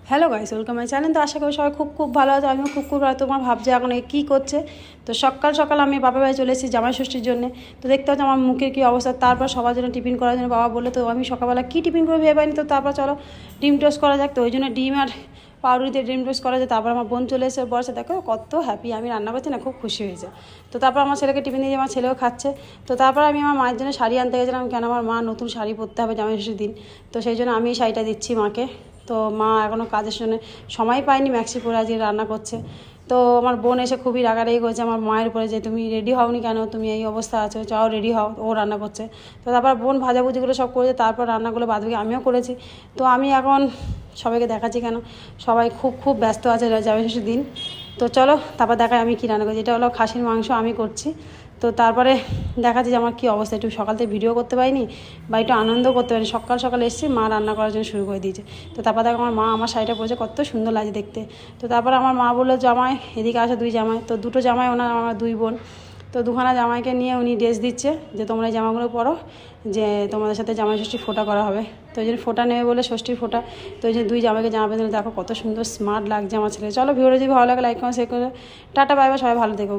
Hello guys, welcome my channel. তো আশা করি সবাই খুব ভালো আছে। আমিও খুব ভালো। তোমার ভাবছে এখন কী করছে। তো সকাল সকাল আমি বাপের বাড়ি চলে এসেছি জামাই ষষ্ঠীর জন্য। তো দেখতে হচ্ছে আমার মুখের কী অবস্থা। তারপর সবার জন্য টিফিন করার জন্য বাবা বললো, তো আমি সকালবেলা কী টিফিন করে ভেবে পাইনি। তো তারপর চলো ডিম টোস্ট করা যাক। তো ওই জন্য ডিম আর পাউরুটিতে ডিম টোস্ট করা যায়। তারপর আমার বোন চলে এসে বলছে, দেখো কত হ্যাপি আমি রান্না করছি না, খুব খুশি হয়েছে। তো তারপর আমার ছেলেকে টিফিন দিয়ে আমার ছেলেও খাচ্ছে। তো তারপর আমি আমার মায়ের জন্য শাড়ি আনতে গেছিলাম, কেন আমার মা নতুন শাড়ি পরতে হবে জামাই ষষ্ঠীর দিন। তো সেই জন্য আমি এই শাড়িটা দিচ্ছি মাকে। তো মা এখনও কাজের জন্য সময় পায়নি, ম্যাক্সি পরে আজকে রান্না করছে। তো আমার বোন এসে খুবই রাগারাগি করেছে আমার মায়ের উপরে, যে তুমি রেডি হওনি কেন, তুমি এই অবস্থা আছো, যাও রেডি হও। ও রান্না করছে। তো তারপর বোন ভাজাভুজিগুলো সব করেছে, তারপর রান্নাগুলো বাদবাকি আমিও করেছি। তো আমি এখন সবাইকে দেখাচ্ছি, কেন সবাই খুব ব্যস্ত আছে জামাই ষষ্ঠীর দিন। তো চলো তারপর দেখাই আমি কী রান্না করছি। এটা হলো খাসির মাংস আমি করছি। তো তারপরে দেখাচ্ছি যে আমার কী অবস্থা। একটু সকাল থেকে ভিডিও করতে পারিনি বা একটু আনন্দ করতে পারিনি। সকাল সকাল এসেছি, মা রান্না করার জন্য শুরু করে দিয়েছে। তো তারপর দেখো আমার মা আমার শাড়িটা পরেছে, কত সুন্দর লাগছে দেখতে। তো তারপর আমার মা বললো, জামাই এদিকে আসে, দুই জামাই। তো দুটো জামাই ওনার, আমার দুই বোন। তো দুখানা জামাইকে নিয়ে উনি ড্রেস দিচ্ছে, যে তোমরা এই জামাগুলো পরো, যে তোমাদের সাথে জামাই ষষ্ঠী ফোঁটা করা হবে। তো ওই জন্য ফোঁটা নেবে বলে, ষষ্ঠীর ফোঁটা। তো ওই জন্য দুই জামাইকে জামা পেঁধে দেখো কত সুন্দর স্মার্ট লাগছে আমার ছেলে। চলো ভিডিও যদি ভালো লাগে লাইক করো, শেয়ার করো। টাটা বাই বাই, সবাই ভালো থেকো।